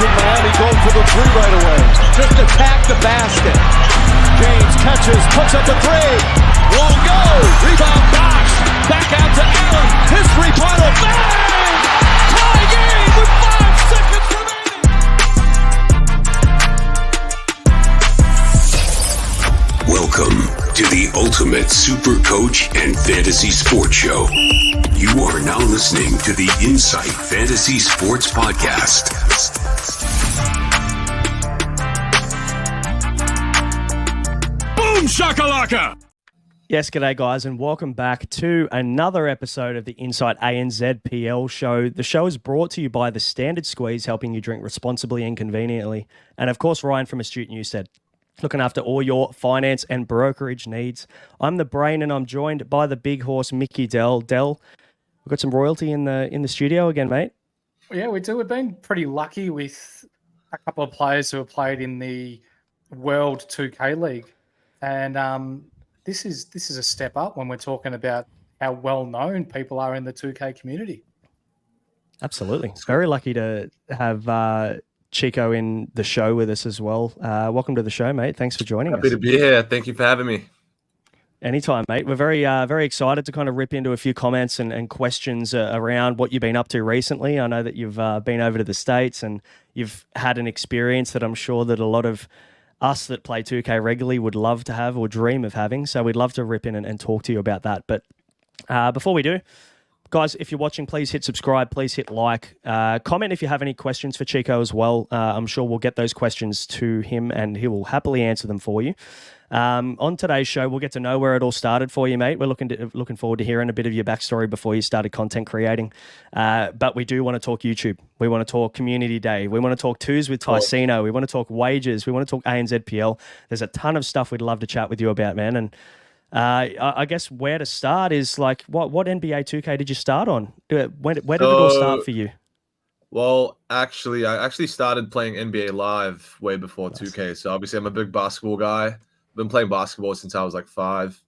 watching Miami go for the three right away. Just attack the basket. James catches, puts up a three. Won't go. Rebound Bosh. Back out to Allen. His three-pointer. Bang! Tie game with 5 seconds remaining. Welcome to the Ultimate Super Coach and Fantasy Sports Show. You are now listening to the Insight Fantasy Sports Podcast. Boom shakalaka! Yes, g'day guys, and welcome back to another episode of the Insight ANZPL show. The show is brought to you by the Standard Squeeze, helping you drink responsibly and conveniently. And of course, Ryan from Astute Newstead, looking after all your finance and brokerage needs. I'm the brain, and I'm joined by the big horse, Mickey Dell. Dell, we've got some royalty in the studio again, mate. Yeah, we do. We've been pretty lucky with a couple of players who have played in the World 2K League. And this is a step up when we're talking about how well-known people are in the 2K community. Absolutely. Very lucky to have Chico in the show with us as well. Welcome to the show, mate. Thanks for joining us. Happy to be here. Thank you for having me. Anytime, mate. We're very excited to kind of rip into a few comments and questions around what you've been up to recently. I know that you've been over to the States and you've had an experience that I'm sure that a lot of us that play 2K regularly would love to have or dream of having. So we'd love to rip in and talk to you about that. But before we do, guys, if you're watching, please hit subscribe, please hit like, comment if you have any questions for Chico as well. I'm sure we'll get those questions to him and he will happily answer them for you. On today's show, we'll get to know where it all started for you, mate. We're looking forward to hearing a bit of your backstory before you started content creating. But we do want to talk YouTube. We want to talk Community Day. We want to talk twos with Ticino. We want to talk wages. We want to talk ANZPL. There's a ton of stuff we'd love to chat with you about, man. And I guess where to start is like, what NBA 2K did you start on? Where did it all start for you? Well, actually, I started playing NBA Live way before 2K. So obviously, I'm a big basketball guy. Been playing basketball since I was like 5.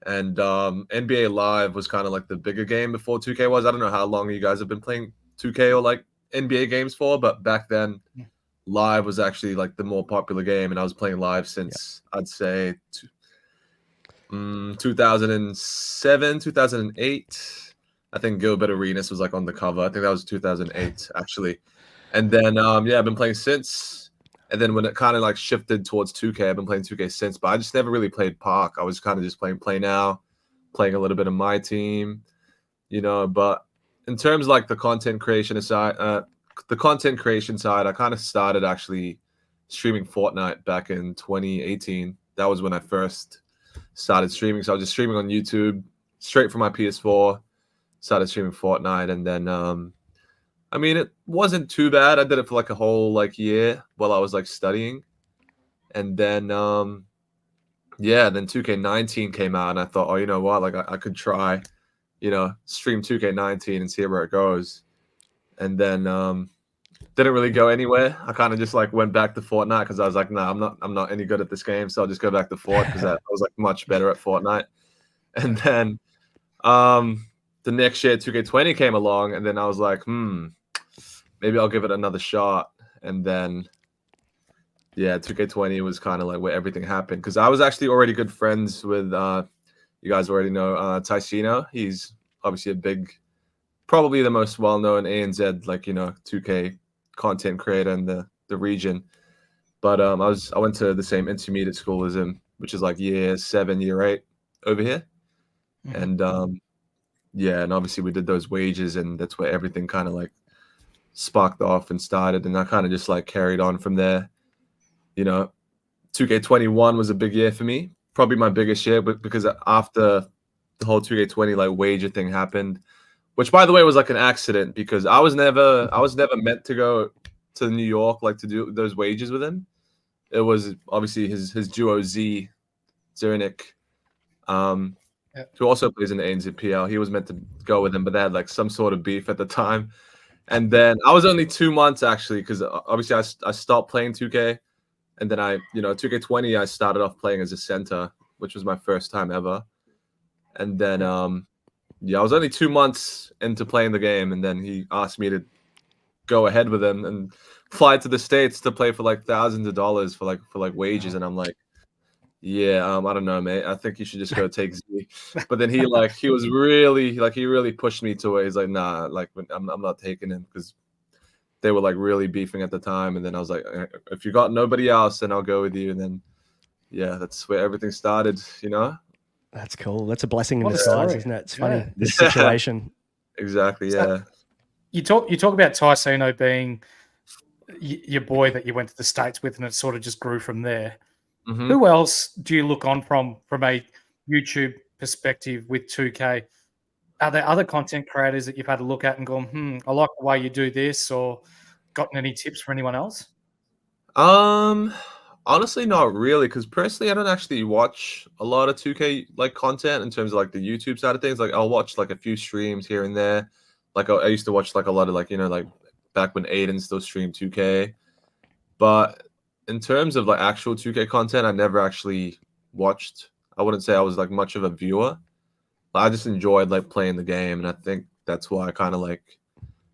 And NBA Live was kind of like the bigger game before 2K was. I don't know how long you guys have been playing 2K or like NBA games for, but back then, Live was actually like the more popular game. And I was playing Live since, I'd say, 2007, 2008. I think Gilbert Arenas was like on the cover. I think that was 2008 actually. And then I've been playing since. And then when it kind of like shifted towards 2K, I've been playing 2K since. But I just never really played Park. I was kind of just playing Play Now, playing a little bit of my team, you know. But in terms of like the content creation side, I kind of started actually streaming Fortnite back in 2018. That was when I first started streaming. So I was just streaming on YouTube straight from my PS4, started streaming Fortnite. And then, it wasn't too bad. I did it for like a whole like year while I was like studying. And then, then 2K19 came out and I thought, oh, you know what? Like I could try, stream 2K19 and see where it goes. And then, didn't really go anywhere. I kind of just like went back to Fortnite because I was like, I'm not any good at this game. So I'll just go back to Fort because I was like much better at Fortnite. And then, the next year 2K20 came along and then I was like, maybe I'll give it another shot. And then, 2K20 was kind of like where everything happened because I was actually already good friends with, you guys already know, Ticino. He's obviously probably the most well-known ANZ, 2K content creator in the region. But I went to the same intermediate school as him, which is like year 7, year 8 over here. And, and obviously we did those wages and that's where everything kind of like sparked off and started. And I kind of just like carried on from there. 2K21 was a big year for me, probably my biggest year, but because after the whole 2K20 like wager thing happened, which by the way was like an accident because I was never meant to go to New York like to do those wages with him. It was obviously his duo Zernick, who also plays in the ANZPL. He was meant to go with him, but they had like some sort of beef at the time. And then I was only 2 months actually because obviously I stopped playing 2K. And then 2K20, I started off playing as a center, which was my first time ever. And then, I was only 2 months into playing the game. And then he asked me to go ahead with him. And fly to the States to play for like thousands of dollars for like wages, and I'm like, yeah, I don't know, mate. I think you should just go take Z. But then he really pushed me to it. He's like, nah, like I'm not taking him because they were like really beefing at the time. And then I was like, if you got nobody else, then I'll go with you. And then yeah, that's where everything started, you know? That's cool. That's a blessing in What a disguise, story. isn't it? It's Yeah. funny, this situation. Exactly, So- yeah. You talk about Tyceno being your boy that you went to the States with, and it sort of just grew from there. Mhm. Who else do you look on from a YouTube perspective with 2K? Are there other content creators that you've had a look at and gone, I like the way you do this, or gotten any tips from anyone else? Honestly, not really, because personally, I don't actually watch a lot of 2K like content in terms of like the YouTube side of things. Like, I'll watch like a few streams here and there. Like, I used to watch like a lot of like, you know, like back when Aiden still streamed 2K. But in terms of like actual 2K content, I never actually watched. I wouldn't say I was like much of a viewer. I just enjoyed like playing the game, and I think that's why I kind of like,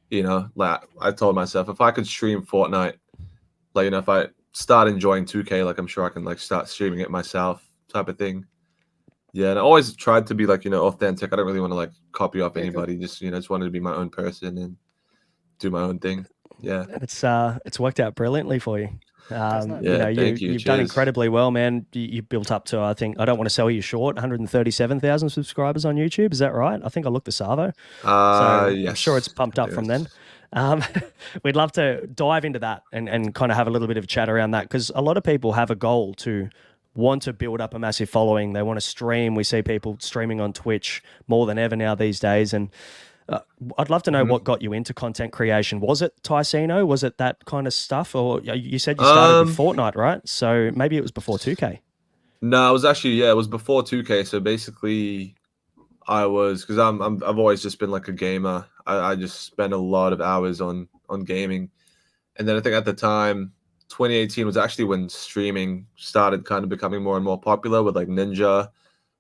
you know, like I told myself if I could stream Fortnite, like, you know, if I start enjoying 2K, like I'm sure I can like start streaming it myself, type of thing. Yeah, and I always tried to be like, you know, authentic. I don't really want to like copy off anybody. Just, you know, just wanted to be my own person and do my own thing. Yeah. And it's worked out brilliantly for you. Doesn't it? You know, Yeah, thank you. you've done Cheers. incredibly well, man. You built up to, I think, I don't want to sell you short, 137,000 subscribers on YouTube. Is that right? I think I looked the Savo. So Yes. I'm sure it's pumped up from then. We'd love to dive into that and kind of have a little bit of a chat around that, because a lot of people have a goal to want to build up a massive following. They want to stream. We see people streaming on Twitch more than ever now these days. And I'd love to know what got you into content creation. Was it Tyceno? Was it that kind of stuff? Or you said you started with Fortnite, right? So maybe it was before 2K. No, it was actually, yeah, it was before 2K. So basically, I was, because I've always just been like a gamer. I just spent a lot of hours on gaming, and then I think at the time, 2018 was actually when streaming started kind of becoming more and more popular with like Ninja.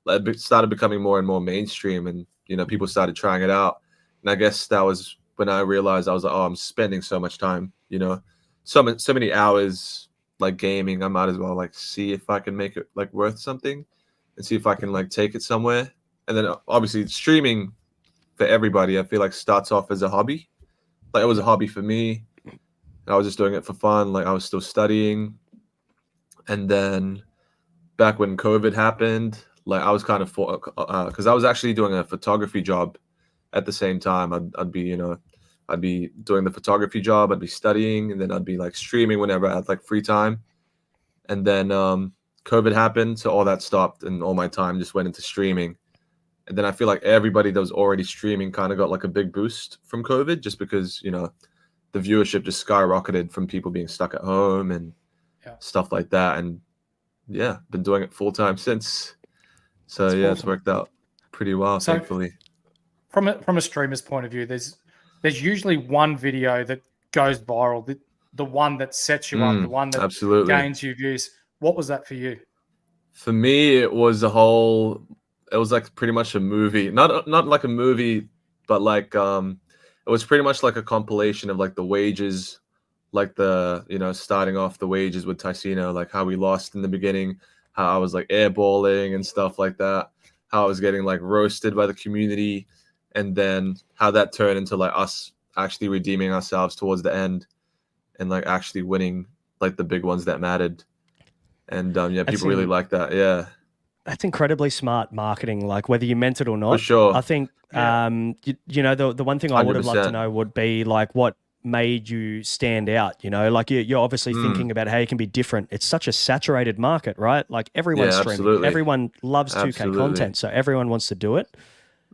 It started becoming more and more mainstream, and you know, people started trying it out. And I guess that was when I realized I was like, oh, I'm spending so much time, you know, so many hours like gaming. I might as well like see if I can make it like worth something, and see if I can like take it somewhere. And then obviously streaming for everybody, I feel like starts off as a hobby. Like it was a hobby for me. I was just doing it for fun. Like I was still studying. And then back when COVID happened, like I was kind of because I was actually doing a photography job at the same time. I'd be, you know, I'd be doing the photography job, I'd be studying, and then I'd be like streaming whenever I had like free time. And then COVID happened, so all that stopped, and all my time just went into streaming. And then I feel like everybody that was already streaming kind of got like a big boost from COVID, just because, you know, the viewership just skyrocketed from people being stuck at home and stuff like that. And yeah, been doing it full time since. So That's yeah, it's awesome. worked out pretty well, So- thankfully. From a streamer's point of view, there's usually one video that goes viral, the one that sets you up, the one that Absolutely. gains you views. What was that for you? For me, it was like pretty much a movie. Not like a movie, but like it was pretty much like a compilation of like the wages, like the, you know, starting off the wages with Tyceno, like how we lost in the beginning, how I was like airballing and stuff like that, how I was getting like roasted by the community, and then how that turned into like us actually redeeming ourselves towards the end and like actually winning like the big ones that mattered. And yeah, people really like that. Yeah. That's incredibly smart marketing, like whether you meant it or not. For sure. I think, you know, the one thing I would have loved to 100%. know would be like what made you stand out, you know, like you're obviously thinking about how you can be different. It's such a saturated market, right? Like everyone's streaming. absolutely. Everyone loves 2K Absolutely. content, so everyone wants to do it.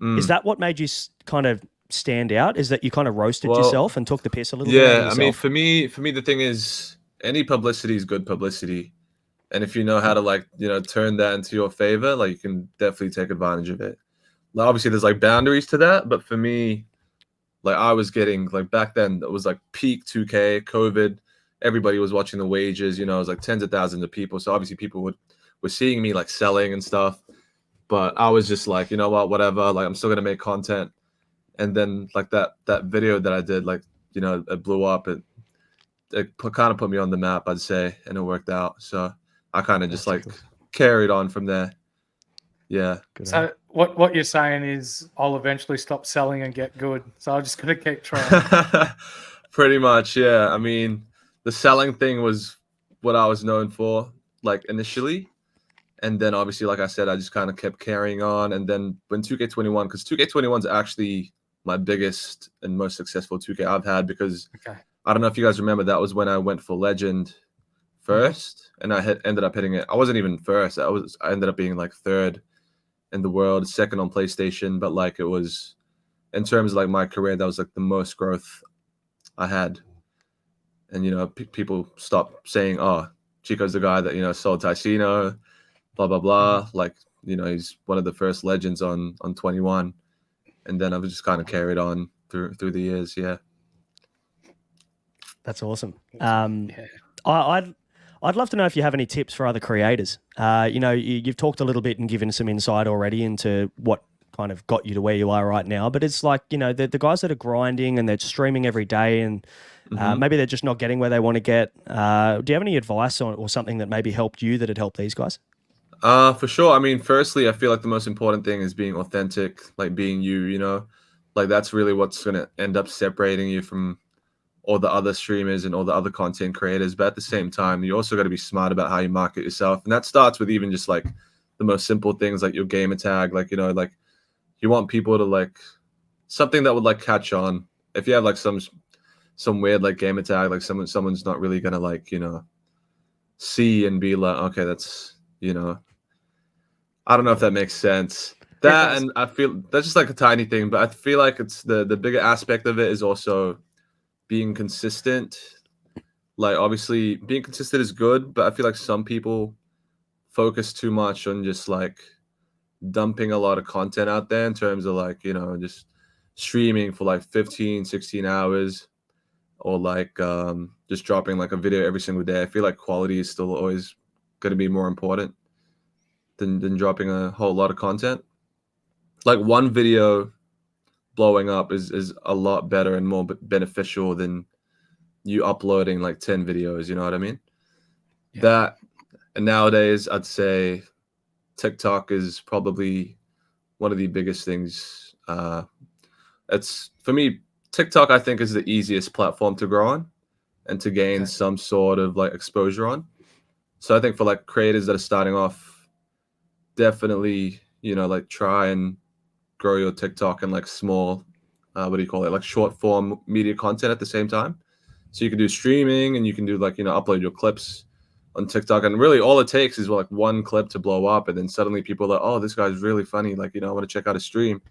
Is that what made you kind of stand out? Is that you kind of roasted yourself and took the piss a little bit out of Yeah, yourself? I mean, for me, the thing is, any publicity is good publicity, and if you know how to like, you know, turn that into your favor, like you can definitely take advantage of it. Like, obviously, there's like boundaries to that, but for me, like I was getting like back then, it was like peak 2K, COVID. Everybody was watching the wages. You know, it was like tens of thousands of people. So obviously, people were seeing me like selling and stuff. But I was just like, you know what, whatever. Like I'm still gonna make content. And then like that video that I did, like, you know, it blew up. kind of put me on the map, I'd say, and it worked out. So I kind of just That's like cool. carried on from there. Yeah. Good on So what you're saying is I'll eventually stop selling and get good. So I'm just gonna keep trying. Pretty much, yeah. I mean, the selling thing was what I was known for, like initially. And then obviously, like I said, I just kind of kept carrying on. And then when 2K21, because 2K21 is actually my biggest and most successful 2K I've had, because Okay. I don't know if you guys remember, that was when I went for Legend first, and I ended up hitting it. I wasn't even first. I ended up being like third in the world, second on PlayStation. But like it was, in terms of like my career, that was like the most growth I had. And you know, people stopped saying, "Oh, Chico's the guy that sold Ticino," blah blah blah. Like he's one of the first legends on 21. And then I've just kind of carried on through the years. Yeah. That's awesome. Yeah. I'd love to know if you have any tips for other creators. You've talked a little bit and given some insight already into what kind of got you to where you are right now. But it's like, the guys that are grinding and they're streaming every day and maybe they're just not getting where they want to get. Do you have any advice or something that maybe helped you that had helped these guys? For sure. I mean, firstly, I feel like the most important thing is being authentic, like being you, like that's really what's going to end up separating you from all the other streamers and all the other content creators. But at the same time, you also got to be smart about how you market yourself. And that starts with even just like the most simple things like your gamer tag, like, like you want people to like something that would like catch on. If you have like some weird like gamer tag, like someone's not really going to like, see and be like, okay, that's, I don't know if that makes sense. That, and I feel that's just like a tiny thing, but I feel like it's the bigger aspect of it is also being consistent. Like obviously being consistent is good, but I feel like some people focus too much on just like dumping a lot of content out there in terms of like, just streaming for like 15, 16 hours or like just dropping like a video every single day. I feel like quality is still always going to be more important than dropping a whole lot of content. Like one video blowing up is a lot better and more beneficial than you uploading like 10 videos, you know what I mean? Yeah. That, and nowadays I'd say TikTok is probably one of the biggest things. It's for me, TikTok I think is the easiest platform to grow on and to gain some sort of like exposure on. So I think for like creators that are starting off, definitely, like try and grow your TikTok and like small, like short form media content at the same time. So you can do streaming and you can do like, upload your clips on TikTok. And really all it takes is like one clip to blow up. And then suddenly people are like, oh, this guy's really funny. Like, I want to check out his stream.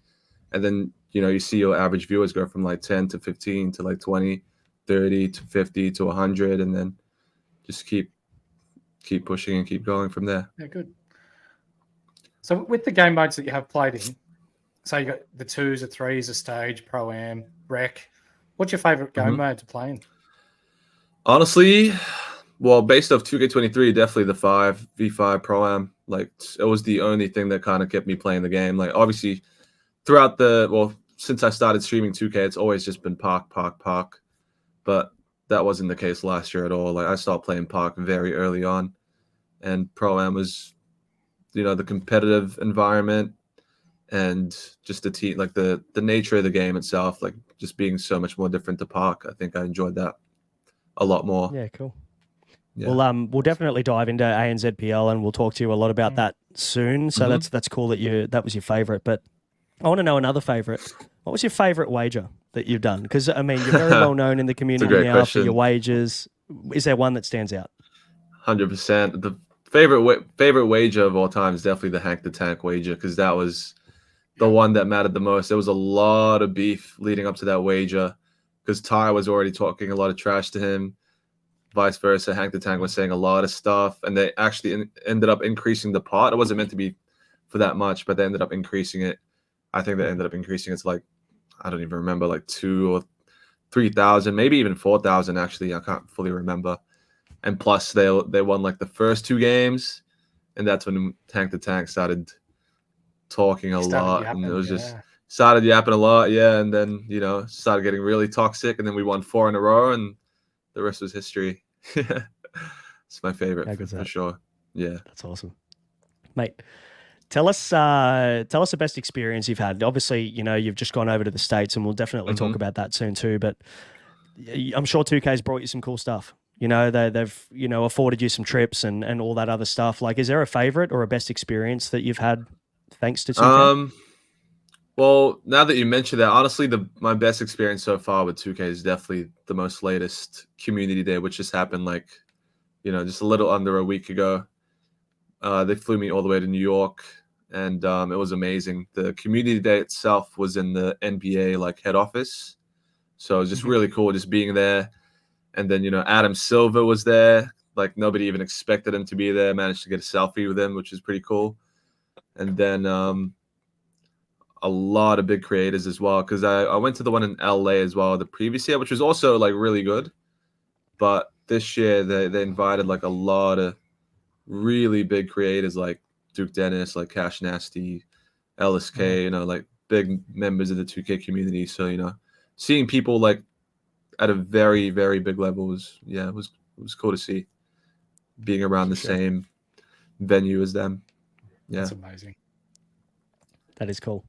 And then, you see your average viewers go from like 10 to 15 to like 20, 30 to 50 to 100. And then just keep pushing and keep going from there. Yeah, good. So with the game modes that you have played in, so you got the 2s, the 3s, the stage, pro-am, rec. What's your favorite game mode to play in? Honestly, well, based off 2K23, definitely the V5 pro-am. Like it was the only thing that kind of kept me playing the game. Like obviously throughout since I started streaming 2K, it's always just been Park. But that wasn't the case last year at all. Like I started playing Park very early on, and pro-am was, the competitive environment and just the team, like the nature of the game itself, like just being so much more different to Park. I think I enjoyed that a lot more. Yeah, cool. Yeah. We'll definitely dive into ANZPL and we'll talk to you a lot about that soon. So that's cool that was your favorite. But I want to know another favorite. What was your favorite wager that you've done? Because I mean, you're very well known in the community now for your wagers. Is there one that stands out? 100%. The favorite wager of all time is definitely the Hank the Tank wager, because that was the one that mattered the most. There was a lot of beef leading up to that wager because Ty was already talking a lot of trash to him. Vice versa, Hank the Tank was saying a lot of stuff, and they actually ended up increasing the pot. It wasn't meant to be for that much, but they ended up increasing it. I think they ended up increasing it to like, I don't even remember, like 2,000 or 3,000, maybe even 4,000 actually. I can't fully remember. And plus they won like the first 2 games, and that's when Hank the Tank started talking a lot, and it was just started yapping a lot, and then started getting really toxic, and then we won 4 in a row, and the rest was history. It's my favorite for sure. Yeah, that's awesome, mate. Tell us the best experience you've had. Obviously, you've just gone over to the States, and we'll definitely talk about that soon too. But I'm sure 2K's brought you some cool stuff. They've afforded you some trips and all that other stuff. Like, is there a favorite or a best experience that you've had thanks to 2K? Well, now that you mentioned that, honestly, my best experience so far with 2K is definitely the most latest community day, which just happened just a little under a week ago. They flew me all the way to New York, and it was amazing. The community day itself was in the NBA head office, so it was just really cool just being there. And then Adam Silver was there. Nobody even expected him to be there. Managed to get a selfie with him, which is pretty cool. And then a lot of big creators as well, because I went to the one in LA as well the previous year, which was also really good. But this year they invited a lot of really big creators like Duke Dennis, like Cash Nasty, LSK, big members of the 2K community. So seeing people at a very, very big level was cool to see, being around the same venue as them. Yeah, that's amazing. That is cool.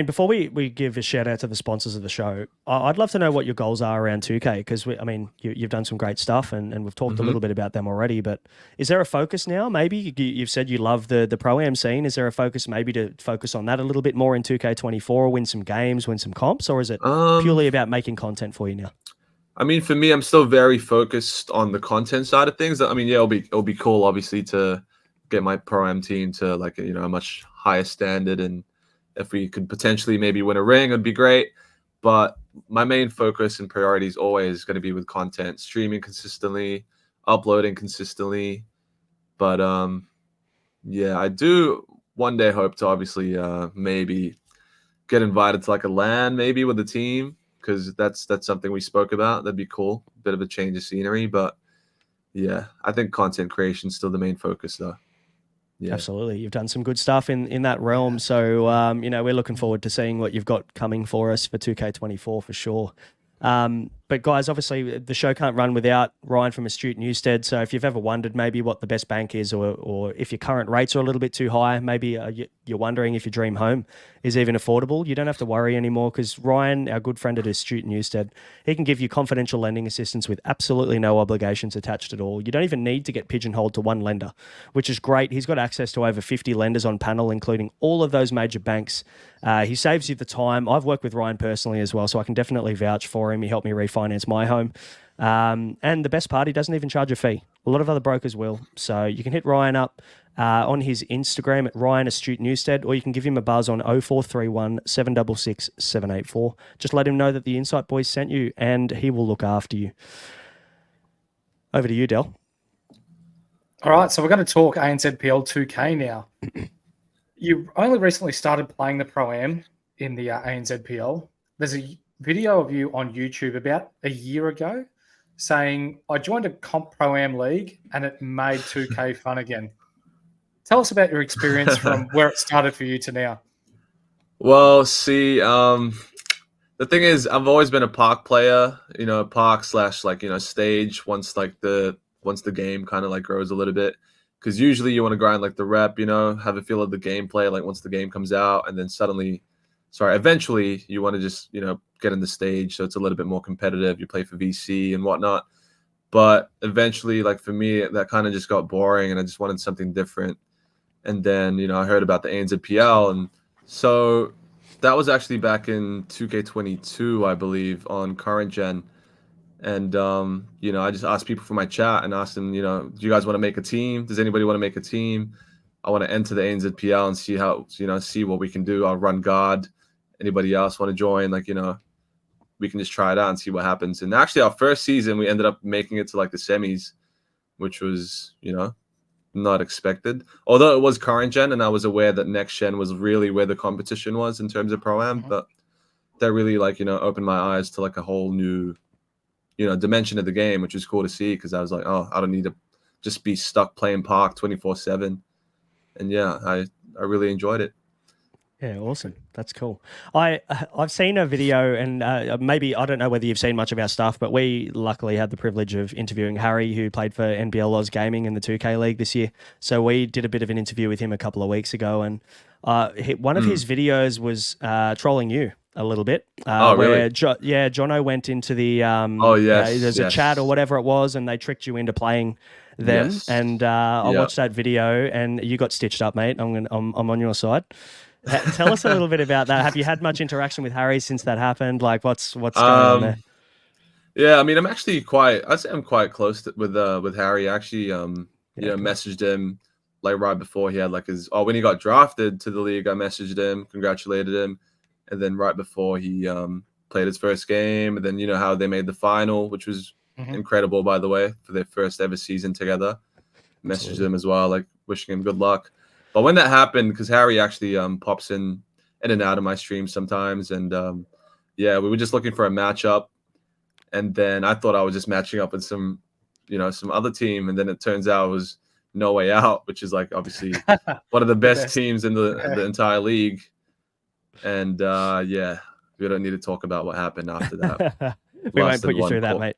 Before we give a shout out to the sponsors of the show, I'd love to know what your goals are around 2K, because you've done some great stuff and we've talked a little bit about them already, but is there a focus now? Maybe you've said you love the Pro-Am scene. Is there a focus maybe to focus on that a little bit more in 2K24, win some games, win some comps, or is it purely about making content for you now? For me, I'm still very focused on the content side of things. It'll be cool, obviously, to get my Pro-Am team to a much higher standard, and if we could potentially maybe win a ring, it'd be great. But my main focus and priority is always going to be with content, streaming consistently, uploading consistently. But I do one day hope to obviously maybe get invited to a LAN maybe with the team, because that's something we spoke about. That'd be cool, a bit of a change of scenery. But yeah, I think content creation is still the main focus though. Yeah. Absolutely. You've done some good stuff in that realm. So, we're looking forward to seeing what you've got coming for us for 2K24 for sure. But guys, obviously the show can't run without Ryan from Astute Newstead. So if you've ever wondered maybe what the best bank is, or if your current rates are a little bit too high, maybe you're wondering if your dream home is even affordable, you don't have to worry anymore, because Ryan, our good friend at Astute Newstead, he can give you confidential lending assistance with absolutely no obligations attached at all. You don't even need to get pigeonholed to one lender, which is great. He's got access to over 50 lenders on panel, including all of those major banks. He saves you the time. I've worked with Ryan personally as well, so I can definitely vouch for him. He helped me refinance my home. And the best part, he doesn't even charge a fee. A lot of other brokers will. So you can hit Ryan up on his Instagram at Ryan Astute Newstead, or you can give him a buzz on 0431 766 784. Just let him know that the Insight Boys sent you, and he will look after you. Over to you, Del. All right, so we're going to talk ANZPL 2K now. You only recently started playing the Pro-Am in the ANZPL. There's a video of you on YouTube about a year ago saying, I joined a comp Pro-Am league and it made 2K fun again. Tell us about your experience from where it started for you to now. Well, see, the thing is, I've always been a park player, park / stage once the game kind of grows a little bit. Because usually you want to grind the rep, have a feel of the gameplay, once the game comes out, and then eventually you want to just, get in the stage, so it's a little bit more competitive. You play for VC and whatnot. But eventually, for me, that kind of just got boring, and I just wanted something different. And then, I heard about the ANZPL, and so that was actually back in 2K22, I believe, on current gen. And, I just asked people from my chat and asked them, do you guys want to make a team? Does anybody want to make a team? I want to enter the ANZPL and see how, see what we can do. I'll run guard. Anybody else want to join? We can just try it out and see what happens. And actually, our first season, we ended up making it to the semis, which was, not expected. Although it was current gen, and I was aware that next gen was really where the competition was in terms of Pro-Am. But that really, opened my eyes to a whole new dimension of the game, which is cool to see, because I was like, oh, I don't need to just be stuck playing park 24/7. And yeah, I really enjoyed it. Yeah, awesome. That's cool. I've seen a video, and maybe I don't know whether you've seen much of our stuff, but we luckily had the privilege of interviewing Harry, who played for NBL Oz Gaming in the 2K League this year. So we did a bit of an interview with him a couple of weeks ago, and one of his videos was trolling you a little bit. Oh, really? Where Jono went into the there's a chat or whatever it was, and they tricked you into playing them. Yes. And I watched that video, and you got stitched up, mate. I'm on your side. Tell us a little bit about that. Have you had much interaction with Harry since that happened? Like, what's going on there? Yeah, I mean, I'm actually I'd say I'm quite close with Harry. I actually, cool. messaged him like right before he had like when he got drafted to the league. I messaged him, congratulated him, and then right before he played his first game, and then you know how they made the final, which was incredible, by the way, for their first ever season together. Messaged him as well, like wishing him good luck. But when that happened, because Harry actually pops in and out of my stream sometimes, and we were just looking for a matchup, and then I thought I was just matching up with some other team, and then it turns out it was No Way Out, which is like obviously one of the best teams in the entire league, and we don't need to talk about what happened after that. We won't put you through that, mate.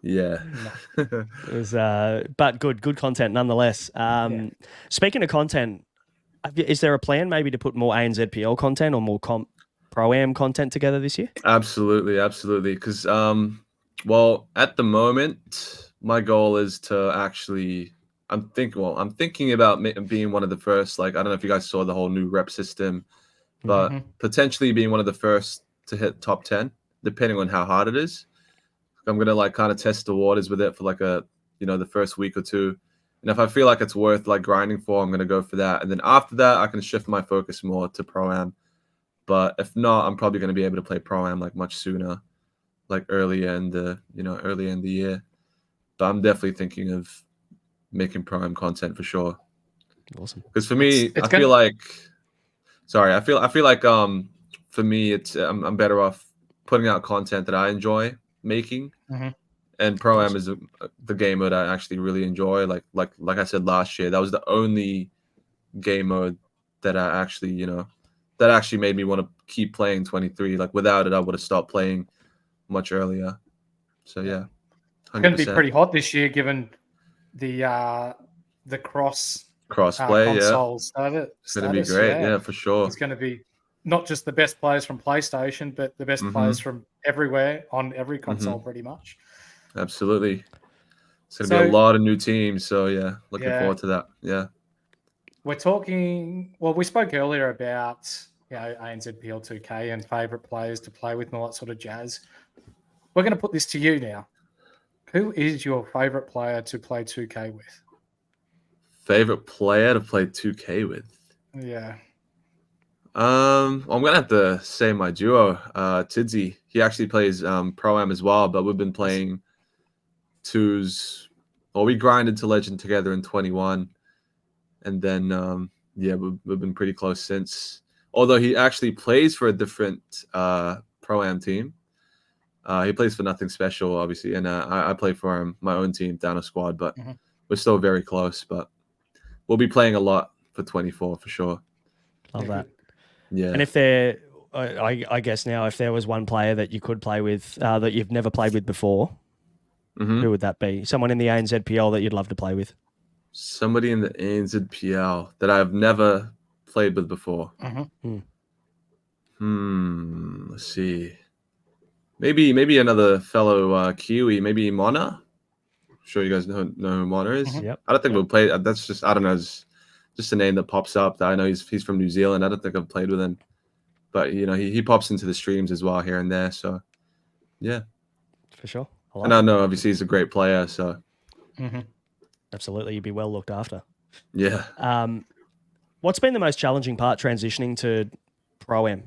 Yeah. It was, but good content nonetheless. Speaking of content, is there a plan maybe to put more ANZPL content or more Pro-Am content together this year? Absolutely. Because, at the moment, my goal is to actually, I'm thinking about being one of the first, like, I don't know if you guys saw the whole new rep system, but potentially being one of the first to hit top 10, depending on how hard it is. I'm going to like kind of test the waters with it for like the first week or two. And if I feel like it's worth like grinding for, I'm going to go for that. And then after that, I can shift my focus more to Pro-Am. But if not, I'm probably going to be able to play Pro-Am like much sooner, like early in the year. But I'm definitely thinking of making Pro-Am content for sure. Awesome. Because for me, I feel like for me, I'm better off putting out content that I enjoy making, and Pro-Am is the game mode I actually really enjoy. Like I said last year, that was the only game mode that I actually made me want to keep playing 23. Like without it, I would have stopped playing much earlier. So yeah, 100%. It's going to be pretty hot this year given the crossplay consoles. It's going to be great. Yeah, for sure. It's going to be not just the best players from PlayStation, but the best players from everywhere on every console, pretty much. Absolutely. It's going to be a lot of new teams. So, yeah, looking forward to that. Yeah. We're talking, we spoke earlier about, ANZPL 2K and favourite players to play with and all that sort of jazz. We're going to put this to you now. Who is your favourite player to play 2K with? Favorite player to play 2K with? Yeah. I'm gonna have to say my duo, Tidzy. He actually plays Pro-Am as well, but we've been playing twos. Well, we grinded to Legend together in 21, and then we've been pretty close since. Although he actually plays for a different Pro-Am team. He plays for Nothing Special, obviously, and I play for my own team, Dano Squad, but we're still very close. But we'll be playing a lot for 24 for sure. Love that. Yeah. And if there, I guess now, if there was one player that you could play with that you've never played with before, who would that be? Someone in the ANZPL that you'd love to play with? Somebody in the ANZPL that I've never played with before. Let's see. Maybe another fellow Kiwi, maybe Mona. I'm sure you guys know who Mona is. Yep. I don't think we'll play. That's just, I don't know. Just a name that pops up. That I know he's from New Zealand. I don't think I've played with him, but he pops into the streams as well here and there. So, yeah, for sure. I know obviously he's a great player. So, absolutely, you'd be well looked after. Yeah. What's been the most challenging part transitioning to Pro-Am?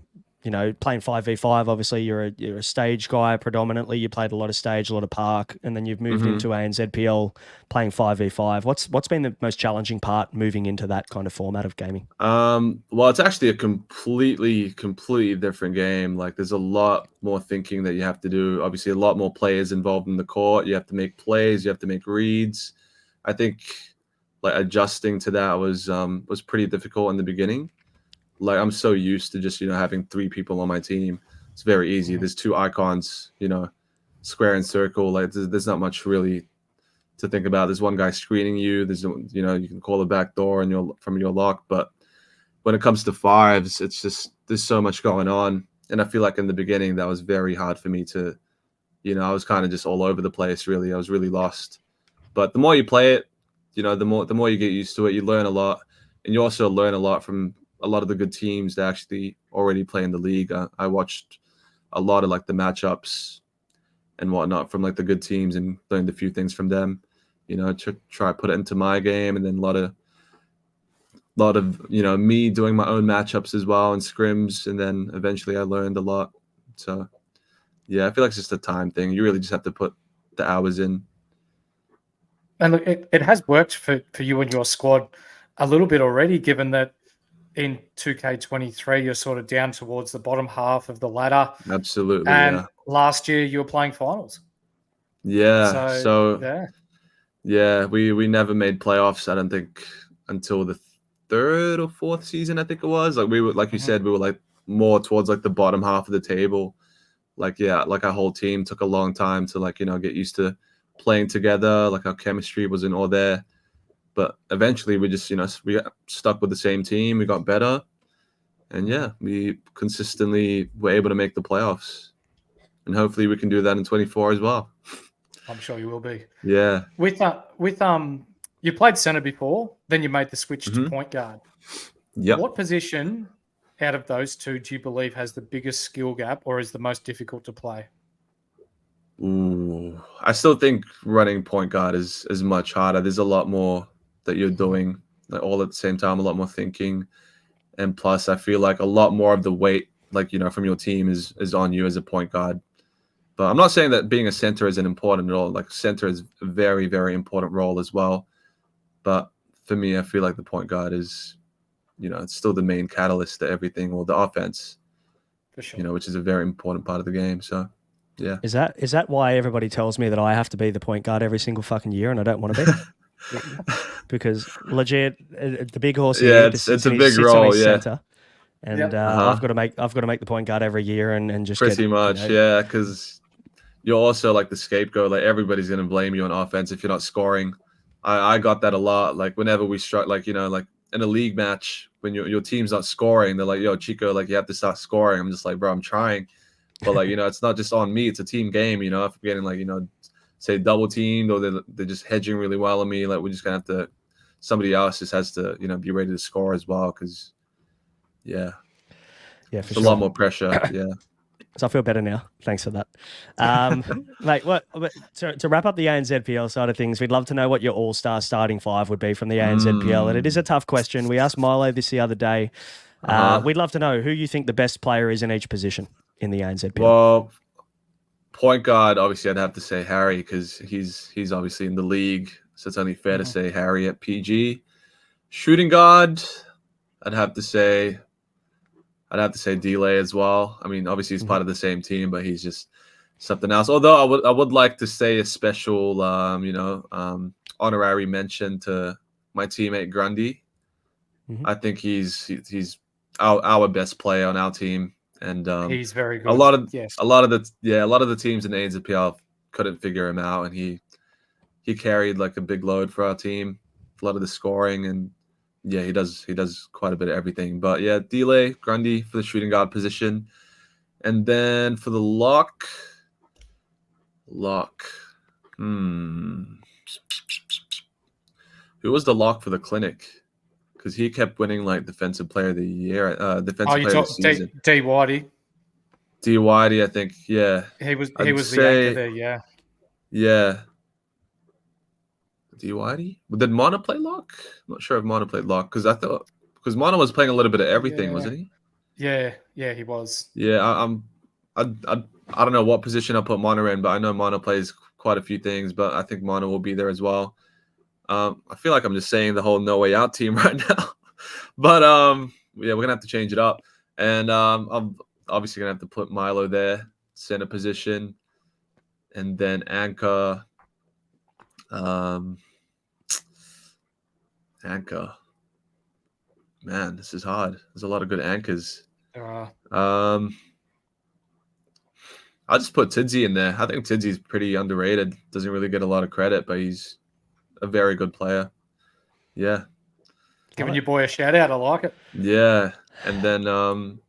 Playing 5v5, obviously you're a stage guy predominantly. You played a lot of stage, a lot of park, and then you've moved into ANZPL playing 5v5. What's been the most challenging part moving into that kind of format of gaming? Well, it's actually a completely different game. Like there's a lot more thinking that you have to do. Obviously, a lot more players involved in the court. You have to make plays, you have to make reads. I think like adjusting to that was pretty difficult in the beginning. like I'm so used to just having 3 people on my team. It's very easy. There's 2 icons, square and circle. Like there's not much really to think about. There's one guy screening you. There's you can call the back door and from your lock. But when it comes to 5s, it's just there's so much going on. And I feel like in the beginning that was very hard for me to, I was kind of just all over the place. Really, I was really lost. But the more you play it, the more you get used to it. You learn a lot, and you also learn a lot from a lot of the good teams that actually already play in the league. I watched a lot of like the matchups and whatnot from like the good teams and learned a few things from them. To try to put it into my game, and then a lot of me doing my own matchups as well and scrims, and then eventually I learned a lot. So yeah, I feel like it's just a time thing. You really just have to put the hours in. And look, it has worked for you and your squad a little bit already, given that in 2K23 you're sort of down towards the bottom half of the ladder. Absolutely. And yeah. last year you were playing finals. Yeah. So yeah, we never made playoffs, I don't think, until the 3rd or 4th season, I think it was. Like we were, like you said, we were like more towards like the bottom half of the table. Like our whole team took a long time to like get used to playing together. Like our chemistry wasn't all there, but eventually we just we got stuck with the same team. We got better, and yeah, we consistently were able to make the playoffs, and hopefully we can do that in 24 as well. I'm sure you will be. Yeah. With you played center before, then you made the switch to point guard. Yeah. What position out of those two do you believe has the biggest skill gap or is the most difficult to play? Ooh, I still think running point guard is much harder. There's a lot more that you're doing, like all at the same time, a lot more thinking. And plus, I feel like a lot more of the weight, like, from your team is on you as a point guard. But I'm not saying that being a center isn't important at all. Like, center is a very, very important role as well. But for me, I feel like the point guard is, it's still the main catalyst to everything, or the offense, For sure. which is a very important part of the game. So, yeah. Is that why everybody tells me that I have to be the point guard every single fucking year and I don't want to be? Because legit, the big horse here, it's a big sits role, on his yeah. center, and Yep. I've got to make the point guard every year and just Pretty get, much, yeah, because you're also like the scapegoat. Like everybody's gonna blame you on offense if you're not scoring. I got that a lot. Like whenever we struck, like like in a league match, when your team's not scoring, they're like, "Yo, Chico, like you have to start scoring." I'm just like, "Bro, I'm trying," but like it's not just on me. It's a team game. If I'm getting like say double teamed or they're just hedging really well on me, like we're just gonna have to. Somebody else just has to be ready to score as well, because for it's sure. a lot more pressure. Yeah. So I feel better now. Thanks for that. Mate, to wrap up the ANZPL side of things, we'd love to know what your all-star starting 5 would be from the ANZPL. And it is a tough question. We asked Milo this the other day. We'd love to know who you think the best player is in each position in the ANZPL. Well, point guard, obviously, I'd have to say Harry, because he's obviously in the league, so it's only fair to say Harry at PG. Shooting guard, I'd have to say Delay as well. I mean, obviously he's part of the same team, but he's just something else. Although I would like to say a special honorary mention to my teammate Grundy. I think he's our best player on our team, and he's very good. A lot of the teams in the ANZPL couldn't figure him out, and he carried like a big load for our team, a lot of the scoring, and yeah, he does quite a bit of everything. But yeah, Delay, Grundy for the shooting guard position, and then for the lock. Who was the lock for the clinic? Because he kept winning like defensive player of the year, defensive player of the season. D Whitey. D Whitey, I think. Yeah, he was the anchor there. Yeah. Yeah. D Whitey? Did Mana play lock? I'm not sure if Mana played lock, because Mana was playing a little bit of everything, wasn't he? Yeah, he was. Yeah, I don't know what position I put Mana in, but I know Mana plays quite a few things, but I think Mana will be there as well. I feel like I'm just saying the whole No Way Out team right now, but we're gonna have to change it up, and I'm obviously gonna have to put Milo there, center position, and then anchor. Anchor. Man, this is hard. There's a lot of good anchors. Uh, I'll just put Tidsy in there. I think Tidsy's pretty underrated. Doesn't really get a lot of credit, but he's a very good player. Yeah. Giving your boy a shout out. I like it. Yeah. And then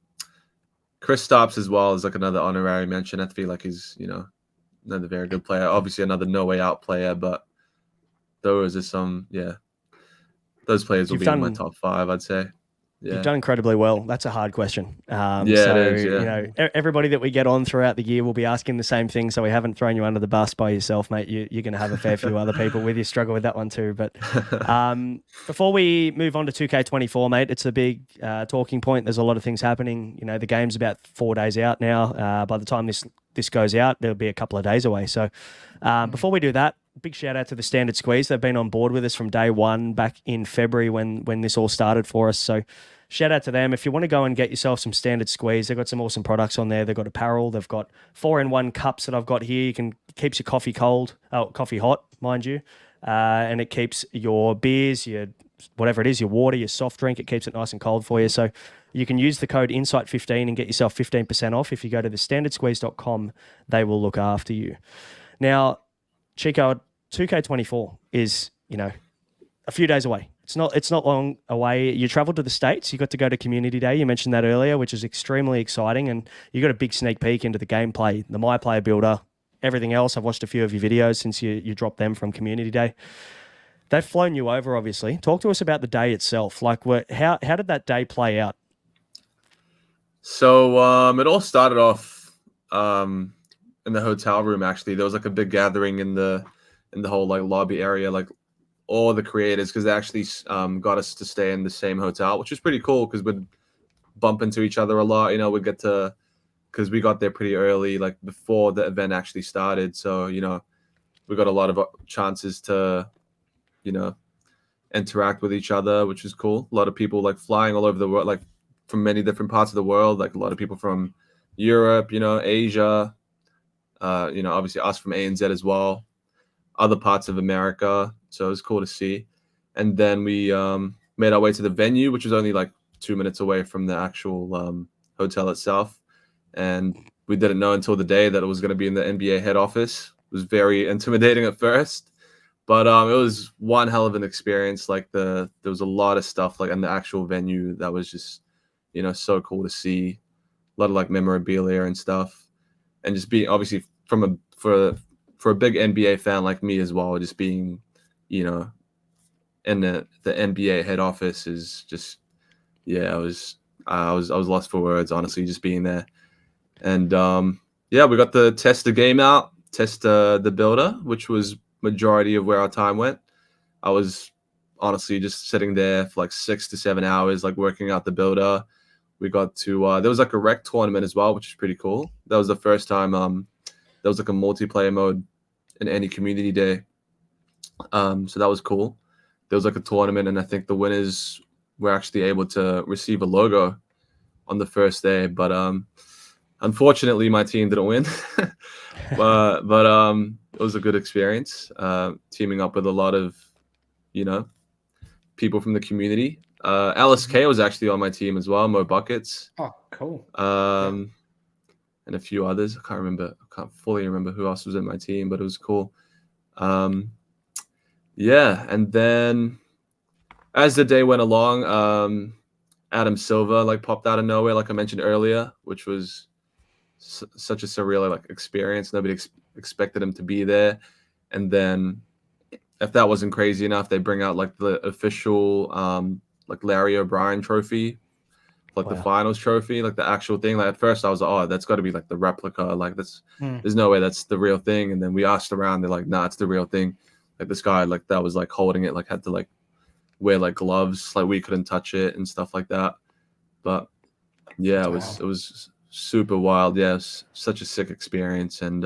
Chris Stops as well is like another honorary mention. I feel like he's, another very good player. Obviously another No Way Out player, but those are some, those players will be in my top 5, I'd say. Yeah. You've done incredibly well. That's a hard question. Yeah, it is, yeah. Everybody that we get on throughout the year will be asking the same thing. So we haven't thrown you under the bus by yourself, mate. You're going to have a fair few other people with you struggle with that one too. But before we move on to 2K24, mate, it's a big talking point. There's a lot of things happening. The game's about 4 days out now. By the time this goes out, there'll be a couple of days away. So before we do that, big shout out to the Standard Squeeze. They've been on board with us from day one back in February when this all started for us. So shout out to them. If you want to go and get yourself some Standard Squeeze, they've got some awesome products on there. They've got apparel. They've got 4-in-1 cups that I've got here. Keeps your coffee coffee hot, mind you. And it keeps your beers, your whatever it is, your water, your soft drink, it keeps it nice and cold for you. So you can use the code INSIGHT15 and get yourself 15% off. If you go to thestandardsqueeze.com, they will look after you. Now, Chico, 2K24 is, a few days away. It's not long away. You traveled to the States. You got to go to Community Day. You mentioned that earlier, which is extremely exciting. And you got a big sneak peek into the gameplay, the My Player Builder, everything else. I've watched a few of your videos since you dropped them from Community Day. They've flown you over, obviously. Talk to us about the day itself. Like, how did that day play out? So it all started off in the hotel room. Actually, there was like a big gathering in the whole like lobby area, like all the creators, because they actually got us to stay in the same hotel, which was pretty cool because we'd bump into each other a lot. We'd get to, because we got there pretty early, like before the event actually started. So we got a lot of chances to interact with each other, which is cool. A lot of people like flying all over the world, like from many different parts of the world, like a lot of people from Europe, Asia, obviously us from ANZ as well, other parts of America. So it was cool to see. And then we made our way to the venue, which was only like 2 minutes away from the actual hotel itself. And we didn't know until the day that it was going to be in the NBA head office. It was very intimidating at first, but it was one hell of an experience. Like there was a lot of stuff like in the actual venue that was just, so cool to see. A lot of like memorabilia and stuff, and just being obviously for a big NBA fan like me as well, just being, in the NBA head office is just, I was lost for words, honestly, just being there. And we got to test the game out, test the builder, which was majority of where our time went. I was honestly just sitting there for like 6 to 7 hours, like working out the builder. We got to there was like a rec tournament as well, which is pretty cool. That was the first time there was like a multiplayer mode in any Community Day. So that was cool. There was like a tournament, and I think the winners were actually able to receive a logo on the first day. But unfortunately, my team didn't win. but it was a good experience, teaming up with a lot of, people from the community. Alice K was actually on my team as well, Mo Buckets. Oh, cool. And a few others. I can't fully remember who else was in my team, but it was cool. And then as the day went along, Adam Silver like popped out of nowhere, like I mentioned earlier, which was such a surreal like experience. Nobody expected him to be there. And then if that wasn't crazy enough, they bring out like the official like Larry O'Brien trophy, like the finals trophy, like the actual thing. Like at first I was like, oh, that's got to be like the replica. Like there's no way that's the real thing. And then we asked around, they're like, nah, it's the real thing. Like this guy like that was like holding it, like had to like wear like gloves, like we couldn't touch it and stuff like that. But yeah, it was super wild. Yeah, it was such a sick experience, and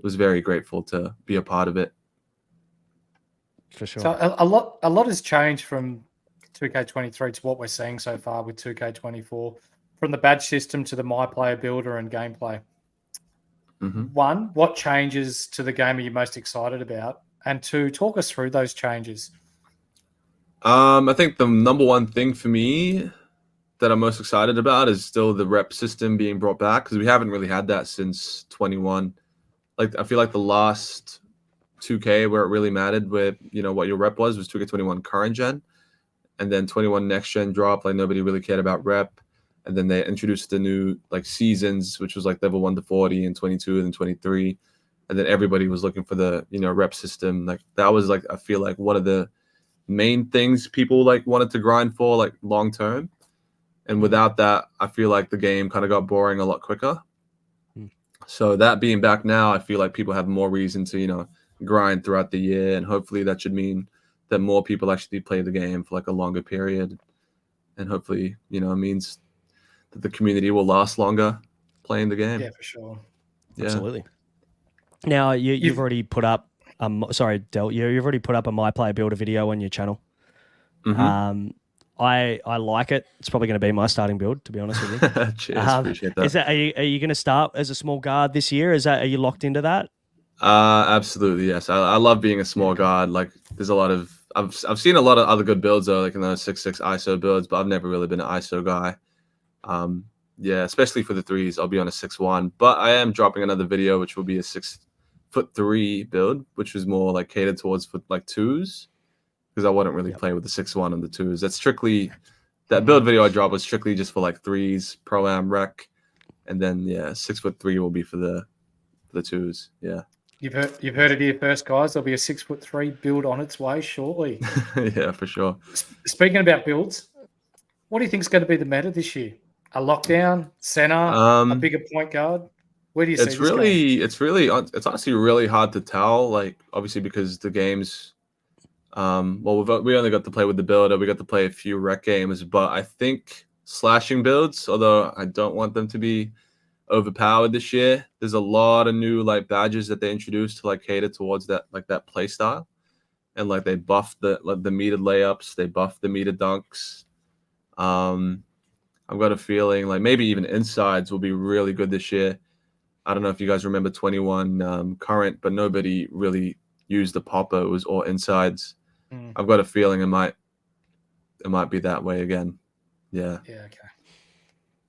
was very grateful to be a part of it. For sure. So a lot has changed from 2K23 to what we're seeing so far with 2K24, from the badge system to the My Player Builder and gameplay. Mm-hmm. One, what changes to the game are you most excited about? And two, talk us through those changes. I think the number one thing for me that I'm most excited about is still the rep system being brought back, because we haven't really had that since 21. Like, I feel like the last 2K where it really mattered with, what your rep was 2K 21 current gen, and then 21 next gen dropped. Like, nobody really cared about rep, and then they introduced the new like seasons, which was like level 1 to 40 and 22 and 23, and then everybody was looking for the rep system. Like, that was like, I feel like one of the main things people like wanted to grind for like long term. And without that, I feel like the game kind of got boring a lot quicker. So that being back now, I feel like people have more reason to, grind throughout the year. And hopefully that should mean that more people actually play the game for like a longer period. And hopefully, it means that the community will last longer playing the game. Yeah, for sure. Yeah. Absolutely. Now, you've already put up, Del, you've already put up a My Player Builder video on your channel. Mhm. I like it. It's probably going to be my starting build, to be honest with you. Cheers, appreciate that. Are you going to start as a small guard this year? Are you locked into that? Absolutely, yes. I love being a small guard. Like, there's a lot of I've seen a lot of other good builds though, like in those 6'6" ISO builds, but I've never really been an ISO guy. Yeah, especially for the threes, I'll be on a 6'1", but I am dropping another video which will be a 6'3" build, which is more like catered towards for like twos, because I wouldn't really play with the 6'1" on the twos. That's strictly that build video I dropped was strictly just for like threes, pro-am, rec, and then 6'3" will be for the twos. Yeah. You've heard it here first, guys. There'll be a 6'3" build on its way shortly. Yeah, for sure. Speaking about builds, what do you think is going to be the meta this year? A lockdown, center, a bigger point guard? Where do you see this going? It's honestly really hard to tell. Like, obviously, because the games, we only got to play with the builder. We got to play a few rec games, but I think slashing builds, although I don't want them to be overpowered this year, there's a lot of new like badges that they introduced to like cater towards that play style, and like they buffed the metered layups, they buffed the metered dunks. I've got a feeling like maybe even insides will be really good this year. I don't know if you guys remember 21 current, but nobody really used the popper. It was all insides. I've got a feeling it might be that way again. Yeah. Yeah, okay.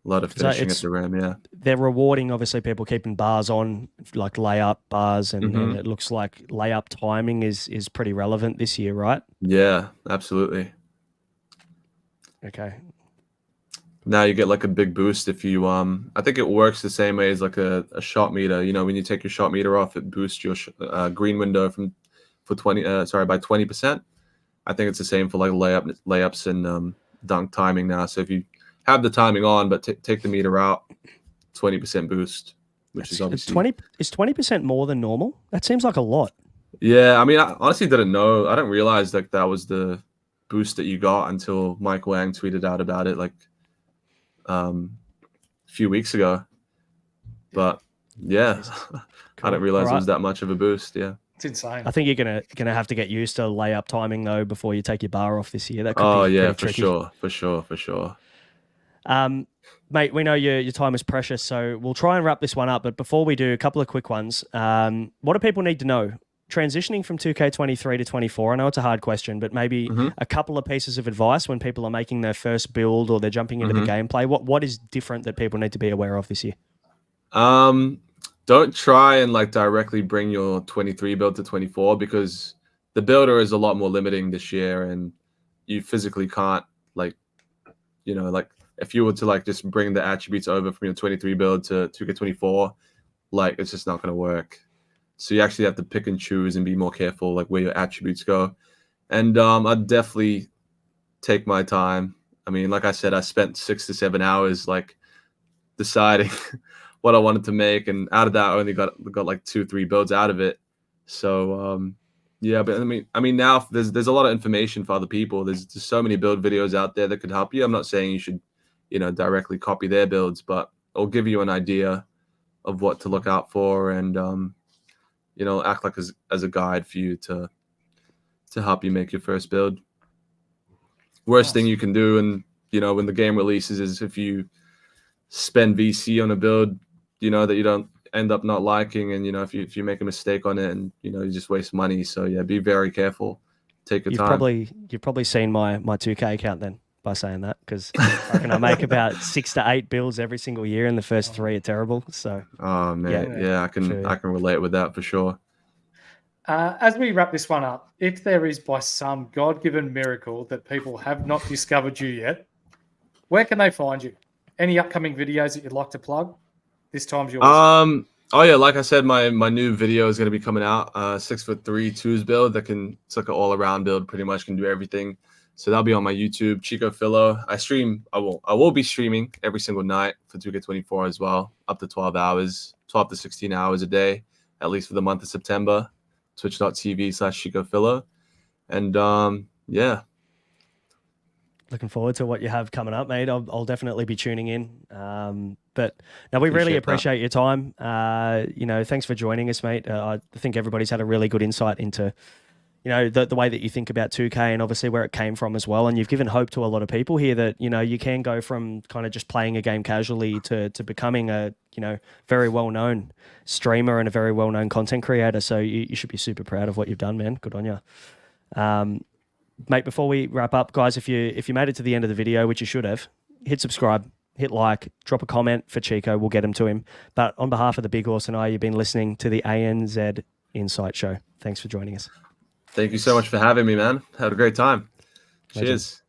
A lot of finishing at the rim, yeah. They're rewarding, obviously, people keeping bars on, like layup bars, and it looks like layup timing is pretty relevant this year, right? Yeah, absolutely. Okay. Now you get like a big boost if you I think it works the same way as like a shot meter. When you take your shot meter off, it boosts your green window by 20%. I think it's the same for like layups and dunk timing now. So if you have the timing on but take the meter out, 20% boost, which is obviously 20% more than normal. That seems like a lot. Yeah, I mean, I honestly didn't know. I didn't realize like that was the boost that you got until Mike Wang tweeted out about it like a few weeks ago. But yeah, cool. I didn't realize it was that much of a boost. Yeah, it's insane. I think you're gonna have to get used to layup timing though before you take your bar off this year. That could be pretty tricky. For sure. Mate, we know your time is precious, so we'll try and wrap this one up. But before we do, a couple of quick ones. What do people need to know? Transitioning from 2K23 to 24, I know it's a hard question, but maybe a couple of pieces of advice when people are making their first build or they're jumping into the gameplay. What is different that people need to be aware of this year? Don't try and like directly bring your 23 build to 24, because the builder is a lot more limiting this year, and you physically can't like if you were to like just bring the attributes over from your 23 build to 2K24, like it's just not going to work. So you actually have to pick and choose and be more careful like where your attributes go. And I'd definitely take my time. I mean, like I said, I spent 6 to 7 hours like deciding what I wanted to make, and out of that I only got like 2-3 builds out of it. So yeah, but I mean now there's a lot of information for other people. There's just so many build videos out there that could help you. I'm not saying you should directly copy their builds, but it'll give you an idea of what to look out for, and act like as a guide for you to help you make your first build. Worst thing you can do, and when the game releases, is if you spend VC on a build that you don't end up not liking, and if you make a mistake on it, and you just waste money. So yeah, be very careful Take your You've time. probably seen my 2K account then by saying that, because I reckon I make about 6 to 8 builds every single year, and the first 3 are terrible. So Oh man, yeah, I sure. can relate with that for sure. As we wrap this one up, if there is by some God-given miracle that people have not discovered you yet, where can they find you? Any upcoming videos that you'd like to plug? This time's yours. Oh yeah, like I said, my new video is gonna be coming out. 6'3" twos build it's like an all around build, pretty much can do everything. So that'll be on my YouTube, Chico Philo. I will be streaming every single night for 2K24 as well, up to 12 to 16 hours a day, at least for the month of September. Twitch.tv/Chico Philo. And yeah. Looking forward to what you have coming up, mate. I'll definitely be tuning in. But no, we really appreciate your time. Thanks for joining us, mate. I think everybody's had a really good insight into, the way that you think about 2K and obviously where it came from as well. And you've given hope to a lot of people here that, you can go from kind of just playing a game casually to becoming a, very well-known streamer and a very well-known content creator. So you should be super proud of what you've done, man. Good on you. Mate, before we wrap up, guys, if you made it to the end of the video, which you should have, hit subscribe, hit like, drop a comment for Chico. We'll get him to him. But on behalf of the Big Horse and I, you've been listening to the ANZ Insight Show. Thanks for joining us. Thank you so much for having me, man. Had a great time. Cheers.